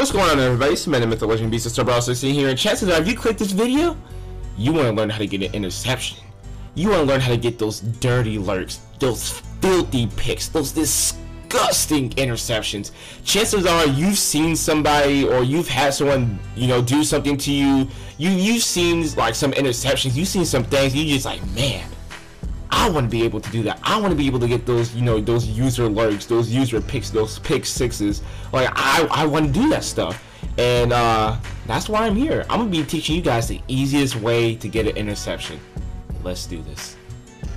What's going on, everybody? It's Madden Myth Legend Beast of Star 16 here, and chances are if you click this video, you want to learn how to get an interception. You want to learn how to get those dirty lurks, those filthy picks, those disgusting interceptions. Chances are you've seen somebody or you've had someone, do something to you. You've seen like some interceptions, you've seen some things, you just like, man, I want to be able to do that. I want to be able to get those, those user lurks, those user picks, those pick sixes. Like, I want to do that stuff. And that's why I'm here. I'm going to be teaching you guys the easiest way to get an interception. Let's do this.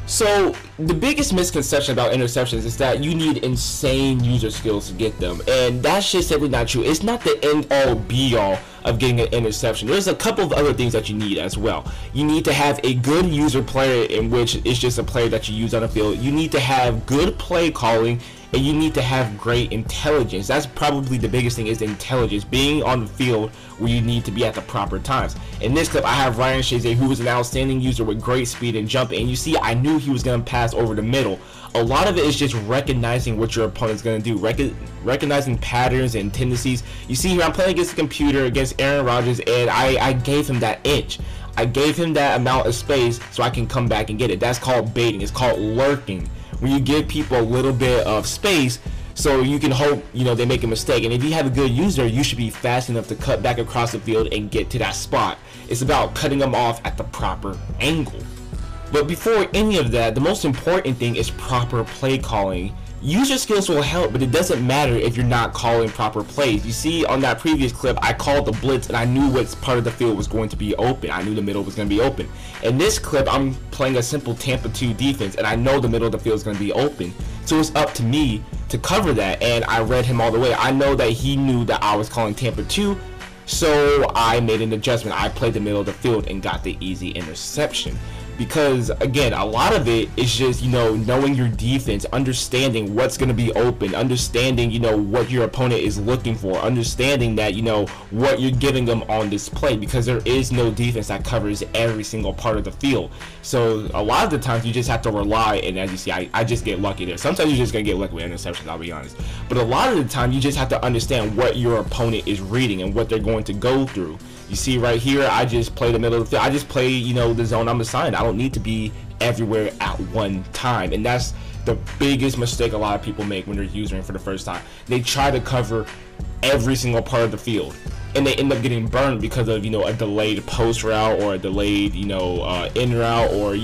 So, the biggest misconception about interceptions is that you need insane user skills to get them. And that's just simply not true. It's not the end-all, be-all of getting an interception. There's a couple of other things that you need as well. You need to have a good user player, in which it's just a player that you use on the field. You need to have good play calling, and you need to have great intelligence. That's probably the biggest thing, is intelligence, being on the field where you need to be at the proper times. In this clip, I have Ryan Shazier, who was an outstanding user with great speed and jumping, and you see I knew he was going to pass over the middle. A lot of it is just recognizing what your opponent's going to do, recognizing patterns and tendencies. You see here, I'm playing against a computer, against Aaron Rodgers, and I gave him that inch. I gave him that amount of space so I can come back and get it. That's called baiting. It's called lurking, when you give people a little bit of space so you can hope, they make a mistake. And if you have a good user, you should be fast enough to cut back across the field and get to that spot. It's about cutting them off at the proper angle. But before any of that, the most important thing is proper play calling. User skills will help, but it doesn't matter if you're not calling proper plays. You see, on that previous clip, I called the blitz and I knew what part of the field was going to be open. I knew the middle was going to be open. In this clip, I'm playing a simple Tampa 2 defense, and I know the middle of the field is going to be open. So it's up to me to cover that, and I read him all the way. I know that he knew that I was calling Tampa 2, so I made an adjustment. I played the middle of the field and got the easy interception. Because again, a lot of it is just, knowing your defense, understanding what's going to be open, understanding, what your opponent is looking for, understanding that, what you're giving them on display, because there is no defense that covers every single part of the field. So a lot of the times you just have to rely, and as you see, I just get lucky there. Sometimes you're just going to get lucky with interceptions, I'll be honest. But a lot of the time you just have to understand what your opponent is reading and what they're going to go through. You see right here, I just play the middle of the field. I just play, the zone I'm assigned. I don't need to be everywhere at one time. And that's the biggest mistake a lot of people make when they're using for the first time. They try to cover every single part of the field, and they end up getting burned because of, a delayed post route or a delayed, in route, or,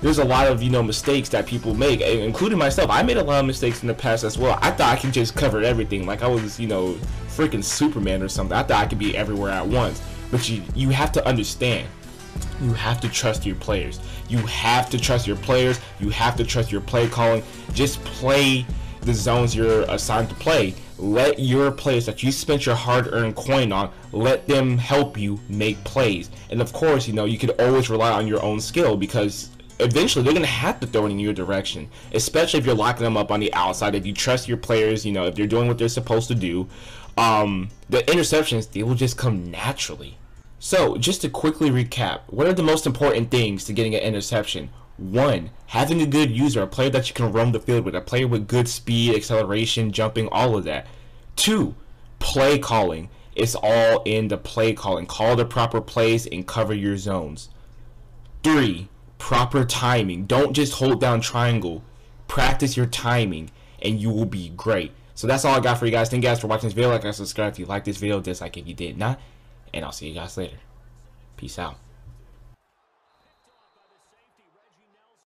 there's a lot of, mistakes that people make, including myself. I made a lot of mistakes in the past as well. I thought I could just cover everything, like I was, freaking Superman or something. I thought I could be everywhere at once. But you have to understand, you have to trust your players. You have to trust your players. You have to trust your play calling. Just play the zones you're assigned to play. Let your players that you spent your hard-earned coin on, let them help you make plays. And of course, you could always rely on your own skill, because eventually they're going to have to throw it in your direction, especially if you're locking them up on the outside. If you trust your players, if they're doing what they're supposed to do, the interceptions, they will just come naturally. So just to quickly recap, what are the most important things to getting an interception? 1, having a good user, a player that you can roam the field with, a player with good speed, acceleration, jumping, all of that. 2, play calling. It's all in the play calling. Call the proper plays and cover your zones. 3, proper timing. Don't just hold down triangle. Practice your timing and you will be great. So that's all I got for you guys. Thank you guys for watching this video. Like and subscribe if you like this video, dislike if you did not, and I'll see you guys later. Peace out.